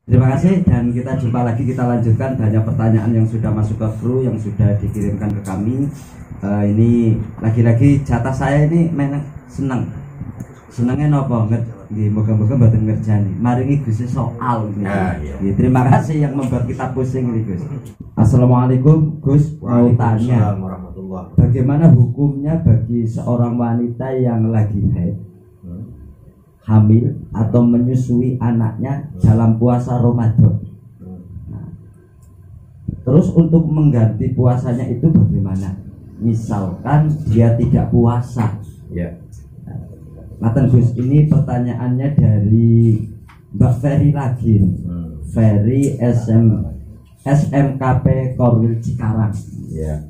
Terima kasih dan kita jumpa lagi, kita lanjutkan banyak pertanyaan yang sudah masuk ke kru, yang sudah dikirimkan ke kami. Ini lagi-lagi jatah saya ini memang senengnya nopo moga-moga mboten ngerjani maringi Gus soal gitu. Terima kasih yang membuat kita pusing ini Gus. Assalamualaikum Gus, mau tanya bagaimana hukumnya bagi seorang wanita yang lagi haid, hamil atau menyusui anaknya dalam puasa Ramadan. Nah, terus untuk mengganti puasanya itu bagaimana? Misalkan dia tidak puasa. Ya. Maten Gus, ini pertanyaannya dari Mbak Ferry lagi. Ferry SMKP Korwil Cikarang. Ya.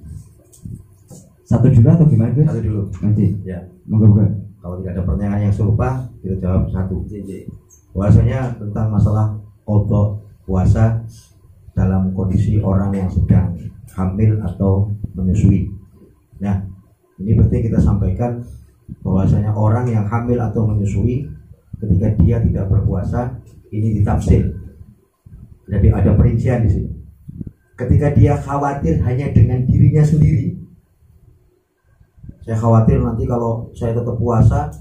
Satu dulu atau gimana Gus? Satu dulu. Nanti. Ya. Moga-moga. Kalau tidak ada pertanyaan yang serupa, kita jawab satu. Puasanya tentang masalah qadha puasa dalam kondisi orang yang sedang hamil atau menyusui. Nah, ini penting kita sampaikan bahwasanya orang yang hamil atau menyusui ketika dia tidak berpuasa ini ditafsir. Jadi ada perincian di sini. Ketika dia khawatir hanya dengan dirinya sendiri, saya khawatir nanti kalau saya tetap puasa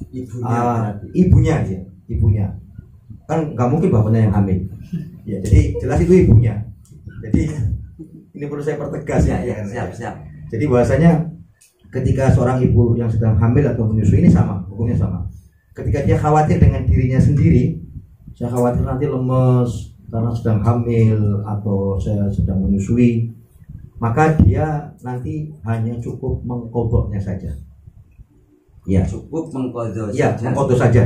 ibunya kan nggak mungkin bapaknya yang hamil ya, jadi jelas itu ibunya. Jadi ini perlu saya pertegas ya. Siap. Jadi bahwasanya ketika seorang ibu yang sedang hamil atau menyusui ini sama, hukumnya sama. Ketika dia khawatir dengan dirinya sendiri, saya khawatir nanti lemes karena sedang hamil atau saya sedang menyusui, maka dia nanti hanya cukup mengqadhanya saja. Ya, Cukup mengqadha ya, saja. mengqadha saja.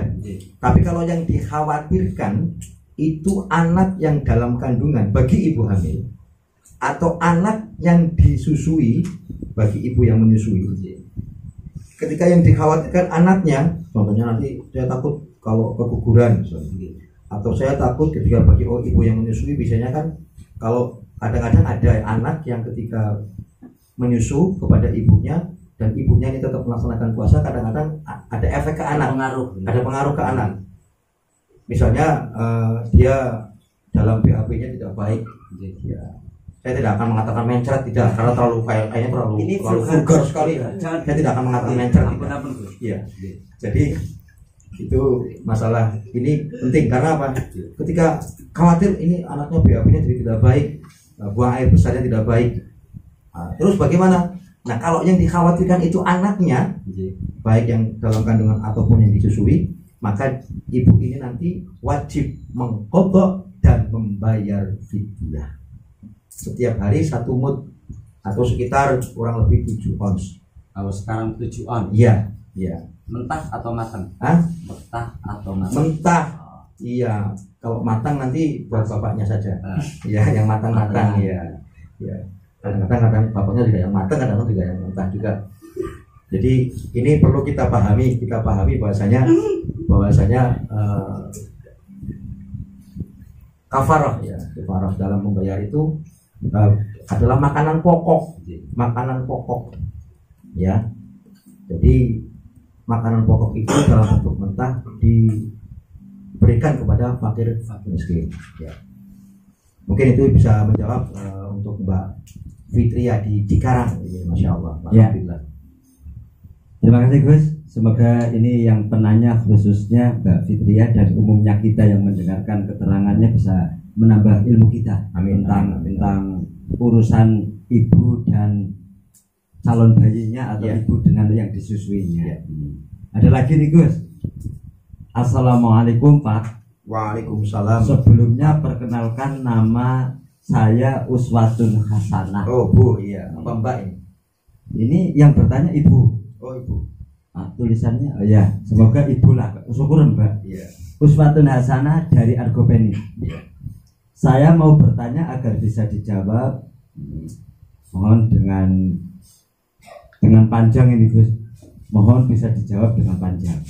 Tapi kalau yang dikhawatirkan itu anak yang dalam kandungan bagi ibu hamil atau anak yang disusui bagi ibu yang menyusui. Ketika yang dikhawatirkan anaknya, contohnya nanti saya takut kalau keguguran misalnya. Atau saya takut ketika bagi ibu yang menyusui, biasanya kan kalau kadang-kadang ada anak yang ketika menyusu kepada ibunya dan ibunya ini tetap melaksanakan puasa, kadang-kadang ada efek ke anak, ada pengaruh ke anak. Misalnya dia dalam BAB-nya tidak baik, ya. Saya tidak akan mengatakan mencret, tidak, karena kayaknya terlalu vulgar sekali. Saya tidak akan mengatakan mencret. Iya. Jadi itu masalah ini penting karena apa? Ketika khawatir ini anaknya BAB-nya jadi tidak baik, buang air besarnya tidak baik. Terus bagaimana? Nah, kalau yang dikhawatirkan itu anaknya, baik yang dalam kandungan ataupun yang disusui, maka ibu ini nanti wajib mengqadha dan membayar fidyah. Setiap hari 1 mud atau sekitar kurang lebih 7 ons. Kalau sekarang 7 on. Iya. Mentah atau matang? Mentah atau matang? Mentah. Iya. Kalau matang nanti buat bapaknya saja. Iya, yang matang-matang ya. Ya. Kadang-kadang bapaknya juga yang matang, kadang-kadang juga yang mentah juga. Jadi ini perlu kita pahami bahwasanya kafarah ya, kafarah dalam membayar itu adalah makanan pokok ya. Jadi makanan pokok itu dalam bentuk mentah diberikan kepada fakir miskin ya. Mungkin itu bisa menjawab untuk Mbak Fitria di Cikarang. Masya Allah. Ya. Terima kasih Gus. Semoga ini yang penanya khususnya Mbak Fitria dan umumnya kita yang mendengarkan keterangannya bisa menambah ilmu kita. Amin. Tentang urusan ibu dan calon bayinya atau ibu dengan yang disusuinya. Ya. Ada lagi nih Gus. Assalamualaikum Pak. Waalaikumsalam. Sebelumnya perkenalkan, nama saya Uswatun Hasanah. Oh Bu, iya. Apa Mbak ini? Ini yang bertanya Ibu. Oh Ibu. Tulisannya, ya. Semoga Ibu lah. Syukuran Mbak. Iya. Uswatun Hasanah dari Argopeni. Iya. Saya mau bertanya agar bisa dijawab. Mohon dengan panjang ini Gus. Mohon bisa dijawab dengan panjang.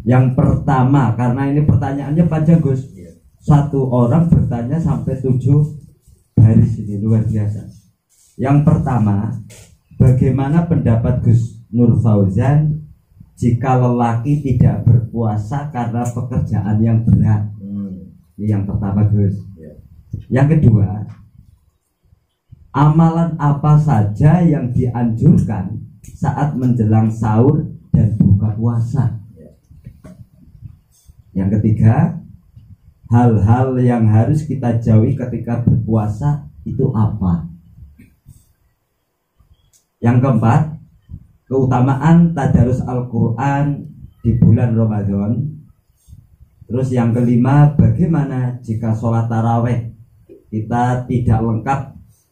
Yang pertama, karena ini pertanyaannya panjang Gus. Satu orang bertanya sampai 7 baris, ini luar biasa. Yang pertama, bagaimana pendapat Gus Nur Fauzan jika lelaki tidak berpuasa karena pekerjaan yang berat? Ini yang pertama Gus. Yang kedua, amalan apa saja yang dianjurkan saat menjelang sahur dan buka puasa. Yang ketiga, hal-hal yang harus kita jauhi ketika berpuasa itu apa. Yang keempat, keutamaan tadarus Al-Quran di bulan Ramadan. Terus yang kelima, bagaimana jika sholat taraweh kita tidak lengkap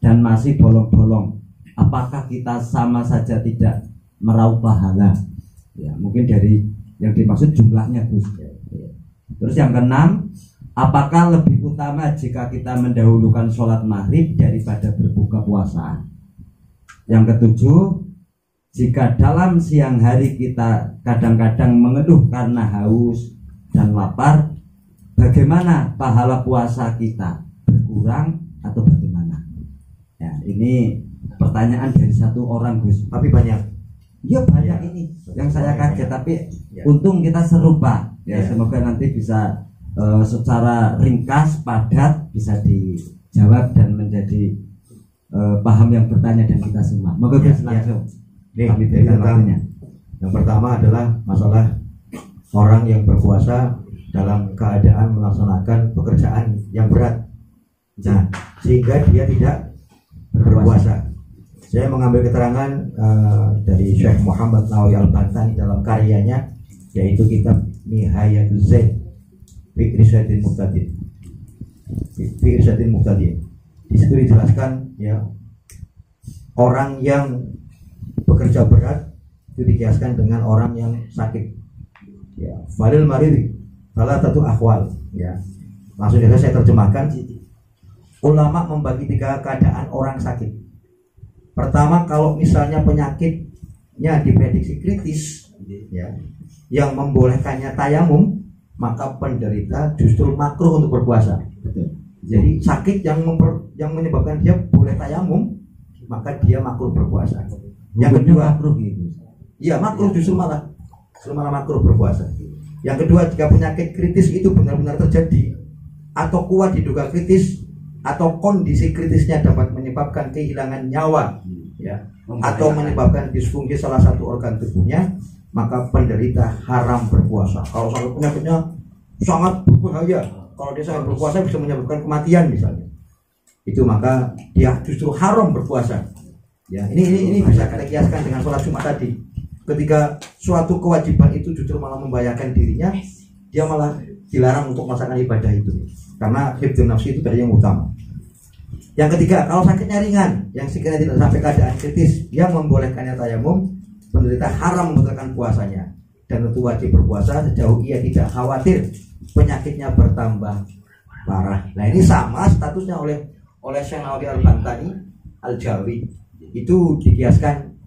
dan masih bolong-bolong, apakah kita sama saja tidak meraup pahala? Ya, mungkin dari yang dimaksud jumlahnya, Gus. Terus yang keenam, apakah lebih utama jika kita mendahulukan sholat maghrib daripada berbuka puasa? Yang ketujuh, jika dalam siang hari kita kadang-kadang mengeluh karena haus dan lapar, bagaimana pahala puasa kita? Berkurang atau bagaimana? Ya, ini pertanyaan dari satu orang, Gus. Tapi banyak. Ya banyak ini yang saya kaget, tapi untung kita serupa. Ya, semoga nanti bisa secara ringkas, padat bisa dijawab dan menjadi paham yang bertanya dan kita semua. Moga Gus langsung. Nih, yang pertama adalah masalah orang yang berpuasa dalam keadaan melaksanakan pekerjaan yang berat. Nah, sehingga dia tidak berpuasa. Saya mengambil keterangan dari Syekh Muhammad Nawawi Al-Bantani dalam karyanya, yaitu kitab Nihayatul Zaid fi Irsyadil Muqtadin. Di situ dijelaskan, ya, orang yang bekerja berat itu dikiaskan dengan orang yang sakit. Ya, falil maridi salah satu akhwal. Ya, maksudnya saya terjemahkan, ulama membagi 3 keadaan orang sakit. Pertama, kalau misalnya penyakitnya diprediksi kritis, ya, yang membolehkannya tayamum, maka penderita justru makruh untuk berpuasa. Jadi sakit yang menyebabkan dia boleh tayamum, maka dia makruh berpuasa. Yang kedua, makruh gitu. Iya, makruh justru malah makruh berpuasa. Yang kedua, jika penyakit kritis itu benar-benar terjadi atau kuat diduga kritis, atau kondisi kritisnya dapat menyebabkan kehilangan nyawa, ya, atau menyebabkan disfungsi salah satu organ tubuhnya, maka penderita haram berpuasa. Kalau sampai penyakitnya sangat berbahaya, kalau dia sangat berpuasa bisa menyebabkan kematian misalnya, itu maka dia justru haram berpuasa. Ya, ini bisa kita kiaskan dengan sholat Jumat tadi. Ketika suatu kewajiban itu justru malah membahayakan dirinya, dia malah dilarang untuk melaksanakan ibadah itu, karena hifdzun nafsi itu dari yang utama. Yang ketiga, kalau sakitnya ringan, yang sekiranya tidak sampai keadaan kritis, yang membolehkannya tayamum, penderita haram membatalkan puasanya, dan tentu wajib berpuasa sejauh ia tidak khawatir penyakitnya bertambah parah. Nah, ini sama statusnya oleh Syekh Nawawi Al-Bantani Al-Jawi. Itu dikiaskan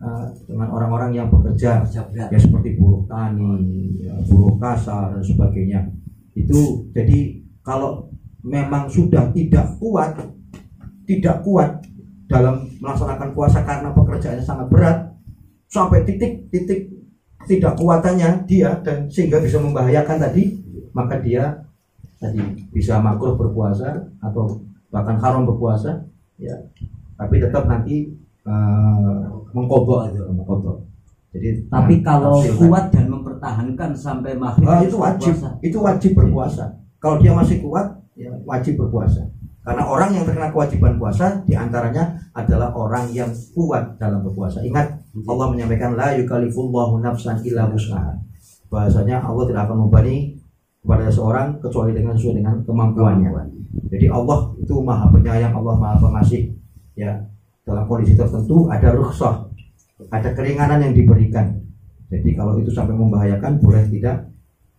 dengan orang-orang yang bekerja ya, seperti buruh tani, ya, buruh kasar dan sebagainya. Itu jadi kalau memang sudah tidak kuat dalam melaksanakan puasa karena pekerjaannya sangat berat, sampai titik tidak kuatannya dia, dan sehingga bisa membahayakan tadi, maka dia tadi bisa makruh berpuasa atau bahkan haram berpuasa, ya, tapi tetap nanti mengkodok. Jadi, tapi kalau kuat dan mempertahankan sampai maghrib, itu wajib berpuasa. Kalau dia masih kuat, ya wajib berpuasa. Karena orang yang terkena kewajiban puasa diantaranya adalah orang yang kuat dalam berpuasa. Ingat, Allah menyampaikan la yukallifullahu nafsan illa wus'aha. Bahasanya Allah tidak akan membebani kepada seorang kecuali sesuai dengan kemampuannya. Jadi Allah itu Maha Penyayang, Allah Maha Pengasih. Ya, dalam kondisi tertentu ada rukhsah, ada keringanan yang diberikan. Jadi kalau itu sampai membahayakan, boleh tidak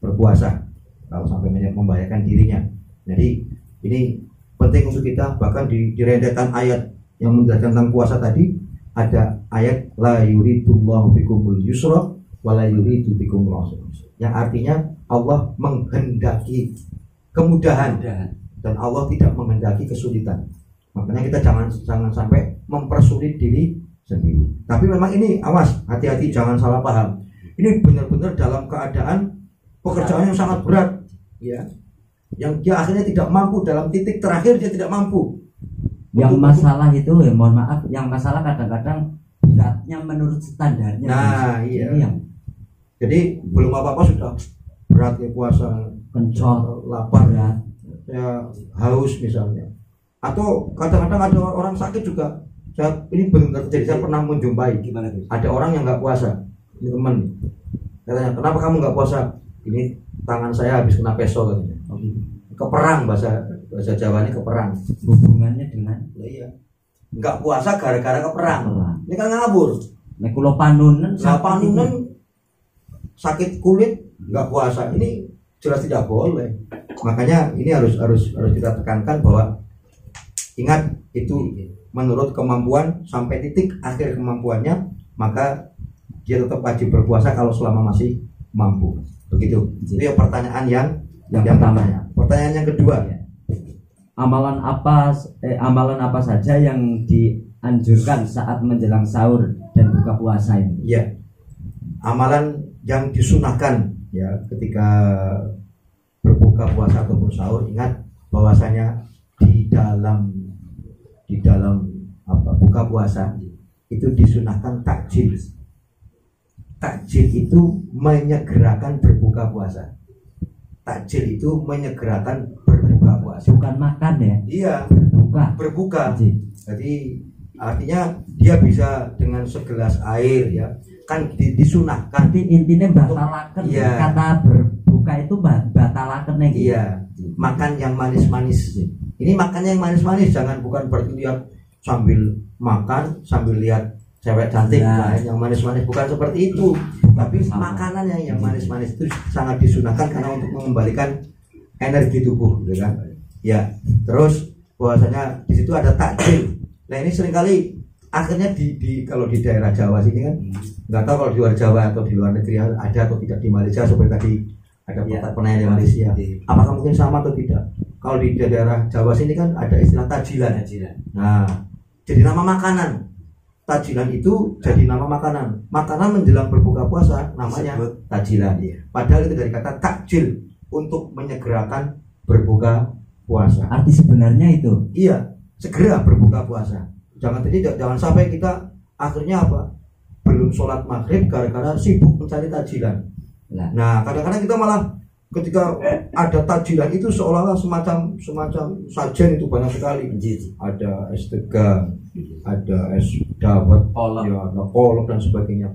berpuasa kalau sampai membahayakan dirinya. Jadi ini penting untuk kita. Bahkan di rentetan ayat yang menjelaskan tentang puasa tadi, ada ayat la yuridullahu bikumul yusra wa la yuridu bikumul usra, yang artinya Allah menghendaki kemudahan dan Allah tidak menghendaki kesulitan. Makanya kita jangan sampai mempersulit diri sendiri. Tapi memang ini awas, hati-hati, jangan salah paham. Ini benar-benar dalam keadaan pekerjaan yang sangat berat, ya. yang dia akhirnya tidak mampu, dalam titik terakhir dia tidak mampu. Yang masalah itu ya mohon maaf, yang masalah kadang-kadang beratnya menurut standarnya. Nah iya. Ini yang Jadi belum apa-apa sudah berat ya, puasa, kencot, lapar, berat. ya haus misalnya. Atau kadang-kadang ada orang sakit juga. Ini benar terjadi, saya pernah menjumpai. Gimana tuh? Ada orang yang nggak puasa, ini teman. Katanya, kenapa kamu nggak puasa? Ini tangan saya habis kena peso katanya. Keperang, bahasa Jawanya keperang. Hubungannya dengan Iya. Nggak puasa gara-gara keperang. Ini kan ngabur. nek kula panunen Sakit kulit nggak puasa, ini jelas tidak boleh. Makanya ini harus kita tekankan bahwa ingat itu menurut kemampuan sampai titik akhir kemampuannya, maka dia tetap wajib berpuasa kalau selama masih mampu. Begitu. Itu yang pertanyaan yang pertama. Pertanyaan yang kedua, amalan apa saja yang dianjurkan saat menjelang sahur dan buka puasa ini? ya, amalan yang disunahkan ya ketika berbuka puasa ataupun sahur. Ingat bahwasanya di dalam buka puasa itu disunahkan takjil. Takjil itu menyegerakan berbuka puasa. Takjil itu menyegerakan berbuka puasa. Bukan makan ya? Iya, berbuka. Jadi artinya dia bisa dengan segelas air ya, kan disunahkan. Tapi intinya batalaken. Iya. Kata berbuka itu batalaken gitu. Iya, makan yang manis-manis. Ini makan yang manis-manis, jangan, bukan berarti lihat sambil makan sambil lihat cewek cantik, nah, yang manis-manis, bukan seperti itu. Tapi makanan yang manis-manis itu sangat disunahkan karena untuk mengembalikan energi tubuh, gitu kan? Ya, terus bahwasanya di situ ada takjil. Nah ini seringkali akhirnya kalau di daerah Jawa sini kan, nggak tahu kalau di luar Jawa atau di luar negeri ada atau tidak. Di Malaysia seperti tadi ada penanya di Malaysia, apakah mungkin sama atau tidak? Kalau di daerah Jawa sini kan ada istilah tajilan. Nah, jadi nama makanan. Tajilan itu jadi nama makanan. Makanan menjelang berbuka puasa namanya tajilan. Padahal itu dari kata takjil, untuk menyegerakan berbuka puasa. Arti sebenarnya itu? Iya, segera berbuka puasa. Jangan sampai kita akhirnya belum sholat maghrib gara-gara sibuk mencari tajilan. Nah, kadang-kadang kita malah ketika ada tajilan itu seolah-olah semacam sajian itu banyak sekali. Ada es degan, ada es dawet, ada kolak dan sebagainya.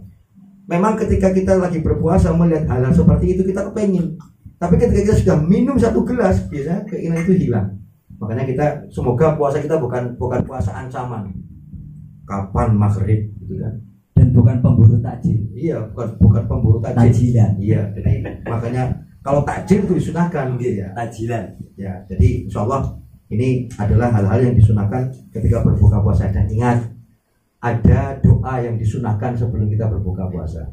Memang ketika kita lagi berpuasa melihat hal seperti itu kita kepengen. Tapi ketika kita sudah minum satu gelas, biasanya keinginan itu hilang. Makanya kita semoga puasa kita bukan puasa ancaman. Kapan maghrib gitu kan? Dan bukan pemburu takjil. Iya, bukan pemburu takjil. Tajilan. Iya, jadi makanya kalau takjil itu disunahkan gitu ya. Tajilan. Ya, jadi insyaallah ini adalah hal-hal yang disunahkan ketika berbuka puasa. Dan ingat, ada doa yang disunahkan sebelum kita berbuka puasa.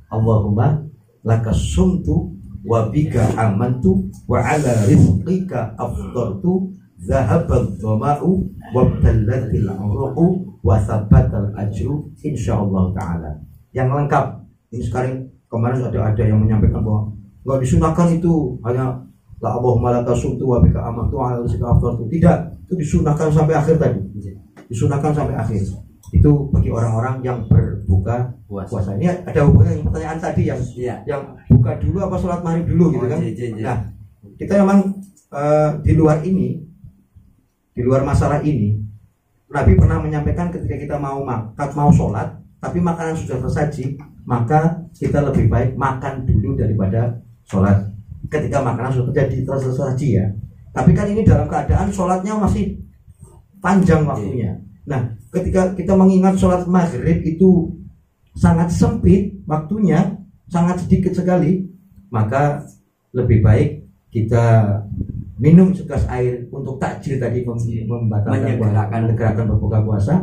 Allahumma lakasumtu wa bika amantu wa ala rizqika aftartu zahabad dhama'u wa btallatil uruqu wa thabbatal ajru insyaallah ta'ala. Yang lengkap. Ini sekarang kemarin ada yang menyampaikan bahwa nggak disunahkan itu hanya la Allahumma lakasumtu wa bika amantu wa ala rizqika aftartu. Tidak, itu disunahkan sampai akhir tadi. Disunahkan sampai akhir. Itu bagi orang-orang yang berbuka puasa. Ini ada hubungannya dengan pertanyaan tadi yang buka dulu apa sholat maghrib dulu gitu kan. Nah, kita memang di luar masalah ini, Nabi pernah menyampaikan ketika kita mau sholat tapi makanan sudah tersaji, maka kita lebih baik makan dulu daripada sholat ketika makanan sudah tersaji ya. Tapi kan ini dalam keadaan sholatnya masih panjang waktunya. Nah, ketika kita mengingat sholat maghrib itu sangat sempit waktunya, sangat sedikit sekali, maka lebih baik kita minum segelas air untuk takjil tadi, menyegerakan berbuka puasa,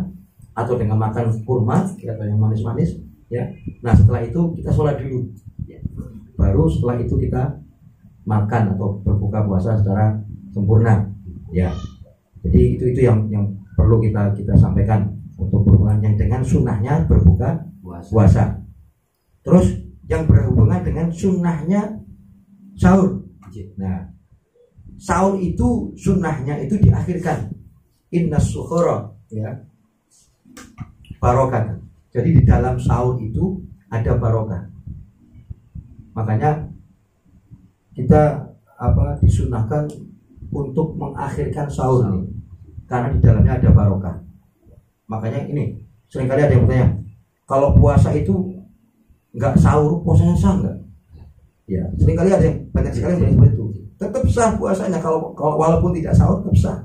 atau dengan makan kurma atau yang manis-manis ya. Nah, setelah itu kita sholat dulu baru setelah itu kita makan atau berbuka puasa secara sempurna ya. Jadi itu yang perlu kita sampaikan untuk berhubungan yang dengan sunnahnya berbuka puasa. Terus yang berhubungan dengan sunnahnya sahur. Nah, sahur itu sunnahnya itu diakhirkan. Innas suhura, ya, barokah. Jadi di dalam sahur itu ada barokah. Makanya kita disunahkan untuk mengakhirkan sahur ini, karena di dalamnya ada barokah. Makanya ini seringkali ada yang bertanya, kalau puasa itu nggak sahur, puasanya sah nggak? Ya, seringkali ada yang banyak sekali yang seperti itu. Tetap sah puasanya kalau walaupun tidak sahur tetap sah.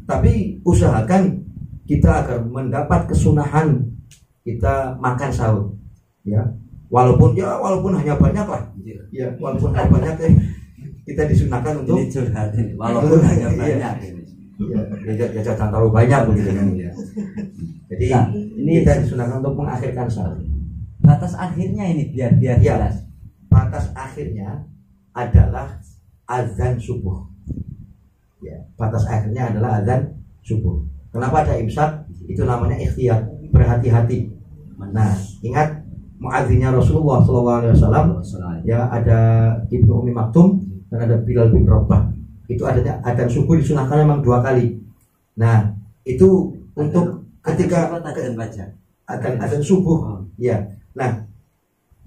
Tapi usahakan kita agar mendapat kesunahan kita makan sahur. Ya, walaupun hanya banyak lah. Ya, walaupun hanya banyak kita disunahkan untuk ini curhat ini. Walaupun hanya banyak ini. Ya, jangan terlalu banyak begitu kan ya. Jadi nah, ini kita disunahkan untuk mengakhirkan sahur. Batas akhirnya ini biar jelas. Batas akhirnya adalah azan subuh. Ya, batas akhirnya adalah azan subuh. Kenapa ada imsak? Itu namanya ikhtiyar, berhati-hati. Nah, ingat muadzinnya Rasulullah SAW, ya, ada Ibnu Umi Maktum dan ada Bilal bin Rabah. Itu adanya azan subuh disunahkan memang 2 kali. Nah, itu untuk ketika azan subuh. Ya. Nah,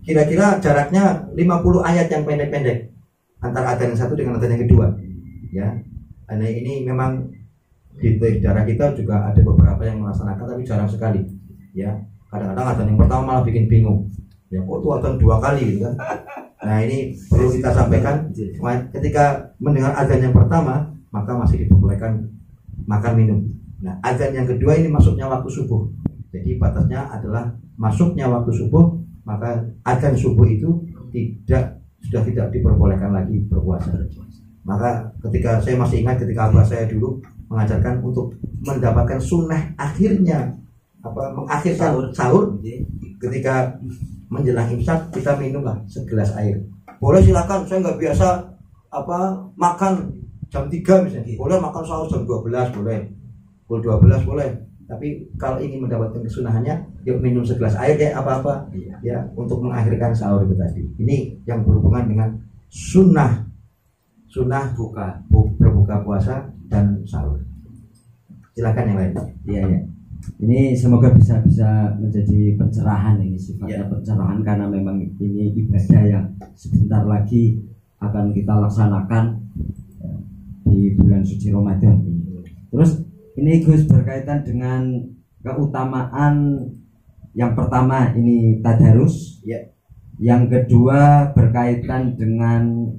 kira-kira jaraknya 50 ayat yang pendek-pendek antara adzan yang satu dengan adzan yang kedua. Ya. Karena ini memang di daerah kita juga ada beberapa yang melaksanakan, tapi jarang sekali. Ya. Kadang-kadang adzan yang pertama malah bikin bingung. Ya, kok itu adzan 2 kali gitu kan. Nah, ini perlu kita sampaikan, ketika mendengar adzan yang pertama, maka masih diperbolehkan makan minum. Nah, adzan yang kedua ini masuknya waktu subuh. Jadi batasnya adalah masuknya waktu subuh, maka adzan subuh itu sudah tidak diperbolehkan lagi berpuasa. Maka ketika saya masih ingat ketika abah saya dulu mengajarkan untuk mendapatkan sunnah akhirnya mengakhirkan sahur, ketika menjelang imsak kita minumlah segelas air. Boleh silakan, saya nggak biasa makan jam 3 misalnya. Boleh makan sahur jam 12 boleh. Pukul 12 boleh. Tapi kalau ingin mendapatkan kesunahannya, yuk minum segelas air kayak apa-apa, ya, untuk mengakhirkan sahur itu tadi. Ini yang berhubungan dengan sunnah berbuka puasa dan sahur. Silakan yang lain. Iya. Ini semoga bisa menjadi pencerahan, ini sifatnya pencerahan, karena memang ini ibadah yang sebentar lagi akan kita laksanakan di bulan suci Ramadan ini. Terus ini Gus berkaitan dengan keutamaan yang pertama ini tadarus, yang kedua berkaitan dengan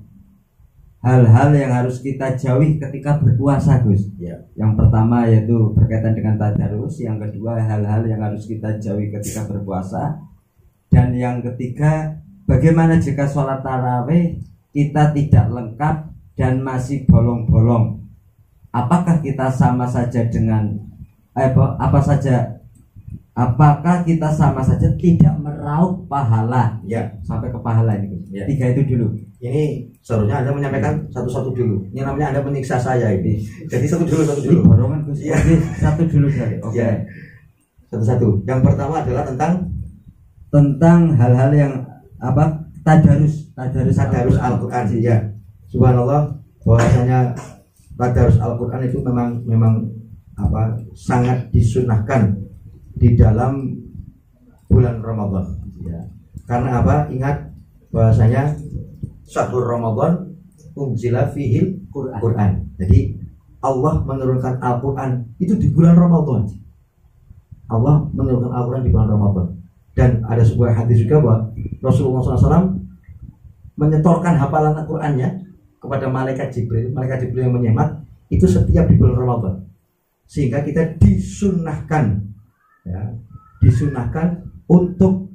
hal-hal yang harus kita jauhi ketika berpuasa, Gus. Yang pertama yaitu berkaitan dengan tadarus, yang kedua hal-hal yang harus kita jauhi ketika berpuasa, dan yang ketiga bagaimana jika sholat tarawih kita tidak lengkap dan masih bolong-bolong. Apakah kita sama saja dengan apakah kita sama saja tidak meraup pahala? Ya, sampai ke pahala ini, Gus. 3 itu dulu. Ini seharusnya Anda menyampaikan satu-satu dulu. Ini namanya Anda menyiksa saya ini. Jadi satu dulu. Borongan, Gus. Ya. Satu dulu saja. Oke. Ya. Satu-satu. Yang pertama adalah tentang hal-hal yang tadarus Al-Qur'an. Ya. Subhanallah, bahwasanya tadarus Al-Qur'an itu memang sangat disunahkan di dalam bulan Ramadan. Ya. Karena Ingat bahwasanya syahrul Ramadan unzila fihil Qur'an. Jadi Allah menurunkan Al-Qur'an itu di bulan Ramadan. Allah menurunkan Al-Qur'an di bulan Ramadan. Dan ada sebuah hadis juga bahwa Rasulullah SAW menyetorkan hafalan Al-Qur'annya kepada malaikat Jibril yang menyemak itu setiap di bulan Ramadan. Sehingga kita disunahkan untuk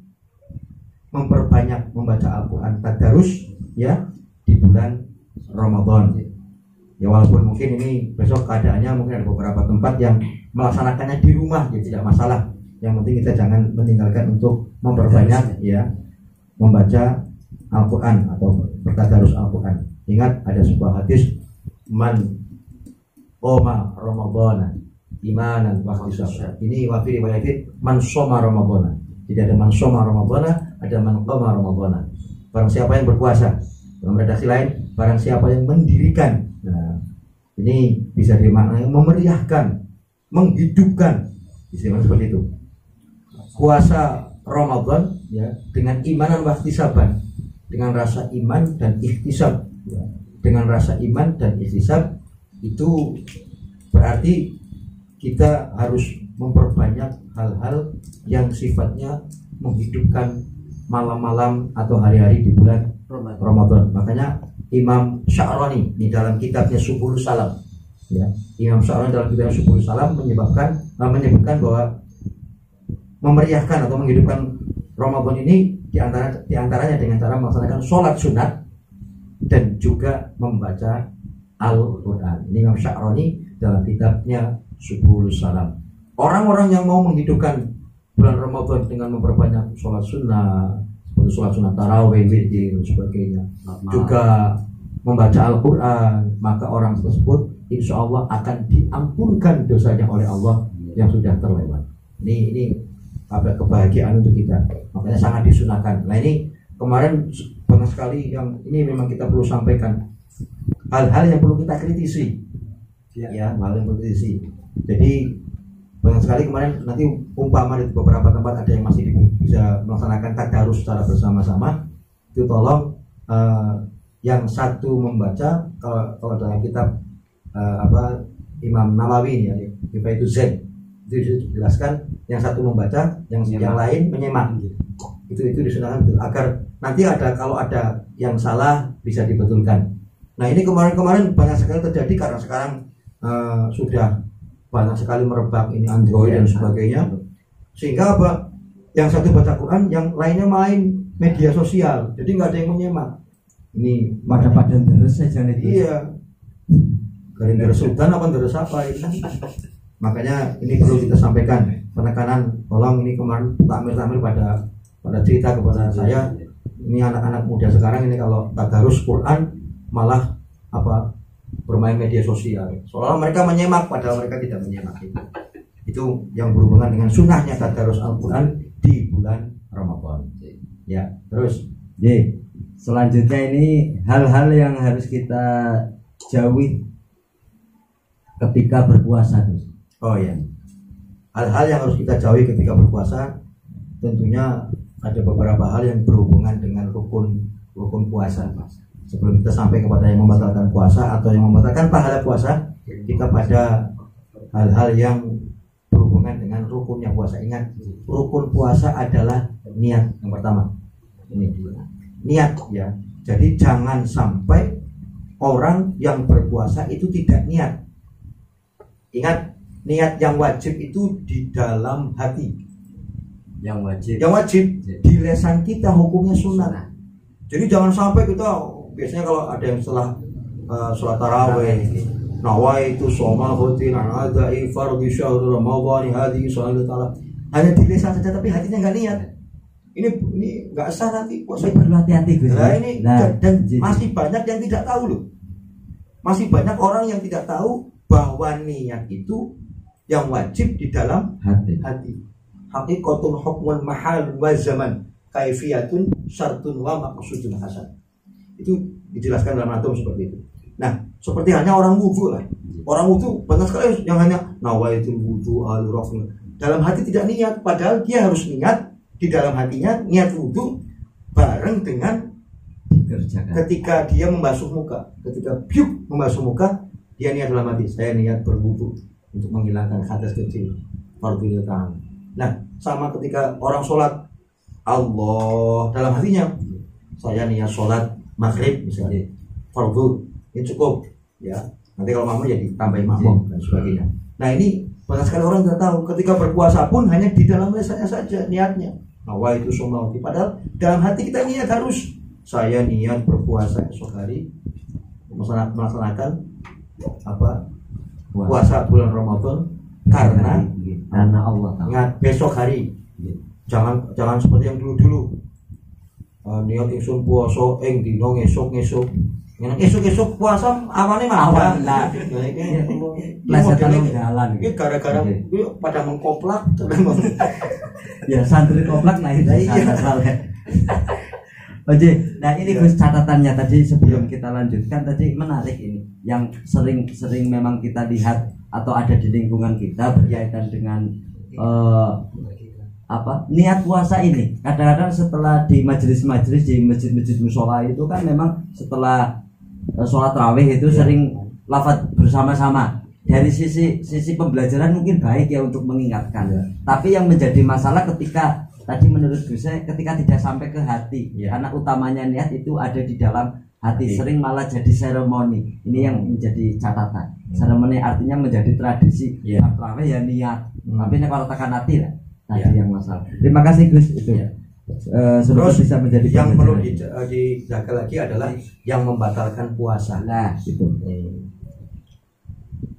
memperbanyak membaca Al-Qur'an tadarus di bulan Ramadan. Ya, walaupun mungkin ini besok keadaannya mungkin ada beberapa tempat yang melaksanakannya di rumah, ya tidak masalah. Yang penting kita jangan meninggalkan untuk memperbanyak membaca Al-Qur'an atau bertadarus Al-Qur'an. Ingat ada sebuah hadis, man qoma Ramadhana imanan wa ihtisaban. Ini wa fi riwayatin man shoma Ramadhana. Jadi ada man shoma Ramadhana, ada man qama Ramadhana. Barang siapa yang berpuasa, dalam redaksi lain barang siapa yang mendirikan. Nah, Ini bisa dimaknai memeriahkan, menghidupkan, istilah seperti itu. Puasa Ramadan ya dengan iman dan ihtisaban, dengan rasa iman dan ihtisab, ya. Dengan rasa iman dan ihtisab itu berarti kita harus memperbanyak hal-hal yang sifatnya menghidupkan malam-malam atau hari-hari di bulan Ramadan. Makanya Imam Sya'rani di dalam kitabnya Subul Salam, ya, Imam Sya'rani dalam kitabnya Subul Salam menyebutkan bahwa memeriahkan atau menghidupkan Ramadan ini diantaranya dengan cara melaksanakan sholat sunat dan juga membaca Al-Quran. Ini Imam Sya'rani dalam kitabnya Subul Salam. Orang-orang yang mau menghidupkan bulan Ramadan dengan memperbanyak sholat sunnah, seperti sholat sunnah tarawih, witir, dan sebagainya, juga membaca Al-Quran, maka orang tersebut insya Allah akan diampunkan dosanya oleh Allah yang sudah terlewat. Ini apa kebahagiaan untuk kita, makanya sangat disunahkan. Nah ini kemarin banyak sekali yang ini memang kita perlu sampaikan, hal-hal yang perlu kita kritisi, ya hal yang perlu kritisi. Jadi banyak sekali kemarin, nanti umpama di beberapa tempat ada yang masih bisa melaksanakan tadarus secara bersama-sama, itu tolong yang satu membaca, kalau dalam kitab Imam Nawawi ya, itu Zen, itu dijelaskan yang satu membaca, yang lain menyemak, itu disunahkan agar nanti kalau ada yang salah bisa dibetulkan. Nah ini kemarin banyak sekali terjadi karena sekarang sudah banyak sekali merebak ini Android dan sebagainya, sehingga apa, yang satu baca Quran, yang lainnya main media sosial, jadi nggak ada yang menyemak. Ini pada terus saja nih. Iya, gara-gara sultan apa terus apa itu. Makanya ini perlu kita sampaikan penekanan, tolong ini kemarin takmir pada cerita kepada saya, ini anak-anak muda sekarang ini kalau tadarus Quran malah bermain media sosial, seolah mereka menyemak padahal mereka tidak menyemak. Itu yang berhubungan dengan sunnahnya tadarus Al-Quran di bulan Ramadan. Ya, terus selanjutnya ini hal-hal yang harus kita jauhi ketika berpuasa. Oh ya, hal-hal yang harus kita jauhi ketika berpuasa, tentunya ada beberapa hal yang berhubungan dengan rukun puasa. Sebelum kita sampai kepada yang membatalkan puasa atau yang membatalkan pahala puasa, kita pada hal-hal yang berhubungan dengan rukunnya puasa. Ingat, rukun puasa adalah niat yang pertama. Ini niat ya. Jadi jangan sampai orang yang berpuasa itu tidak niat. Ingat, niat yang wajib itu di dalam hati. Yang wajib di lisan kita hukumnya sunat. Jadi jangan sampai kita, biasanya kalau ada yang setelah sholat tarawih, nawaitu shoma khutin adai fardhi syahr ramadhani hadhihi sallallahu ta'ala, hanya di lisan saja tapi hatinya nggak niat. Ini nggak sah nanti puasa. Perlu hati-hati Gus. Dan masih banyak yang tidak tahu loh. Masih banyak orang yang tidak tahu bahwa niat itu yang wajib di dalam hati. Haqiqatun hukmun mahal wa zaman kaifiyatun syartun wa maqsudun hasan. Itu dijelaskan dalam antum seperti itu. Nah, seperti hanya orang wudu lah. Orang wudu banyak sekali yang hanya nawaitul wudu al-rafl. Dalam hati tidak niat, padahal dia harus niat di dalam hatinya, niat wudu bareng dengan dikerjakan. Ketika dia membasuh muka, ketika membasuh muka, dia niat dalam hati, saya niat berwudu untuk menghilangkan hadas kecil, fardhu ta'am. Nah, sama ketika orang sholat, Allah dalam hatinya, saya niat sholat maghrib misalnya, fardhu, ini cukup ya. Nanti kalau makmum ya ditambahin makmum dan sebagainya. Nah ini banyak sekali orang tidak tahu, ketika berpuasa pun hanya di dalam lisannya saja niatnya. Nawa itu semua, padahal dalam hati kita niat harus, saya niat berpuasa esok hari melaksanakan puasa bulan Ramadan karena Allah. Ingat besok hari, jangan seperti yang dulu. Niat ingsun puasa dino ngesuk esok puasa awalnya mah lah. Ini gara-gara pada mengkoplak. Ya santri koplak nah itu salah. Oke, nah ini Gus catatannya tadi sebelum kita lanjutkan tadi menarik ini yang sering memang kita lihat atau ada di lingkungan kita berkaitan dengan niat puasa ini. Kadang-kadang setelah di majelis-majelis di masjid-masjid mushola itu kan memang setelah sholat rawih itu sering lafaz bersama-sama. Dari sisi pembelajaran mungkin baik ya untuk mengingatkan. Tapi yang menjadi masalah ketika tadi menurut Gus ketika tidak sampai ke hati, karena utamanya niat itu ada di dalam hati, sering malah jadi seremoni. Ini yang menjadi catatan. Seremoni artinya menjadi tradisi. Terawih ya niat, tapi ini kalau tekan hati lah tadi yang masalah. Terima kasih Gus itu. Terus bisa menjadi yang perlu dijaga lagi adalah yang membatalkan puasa. Nah itu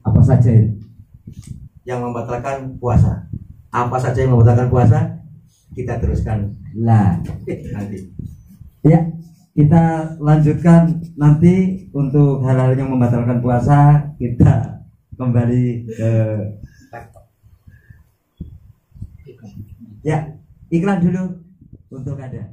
apa saja itu? Yang membatalkan puasa. Apa saja yang membatalkan puasa? Kita teruskan nanti. Ya, kita lanjutkan nanti untuk hal-hal yang membatalkan puasa. Kita kembali ke iklan dulu untuk ada.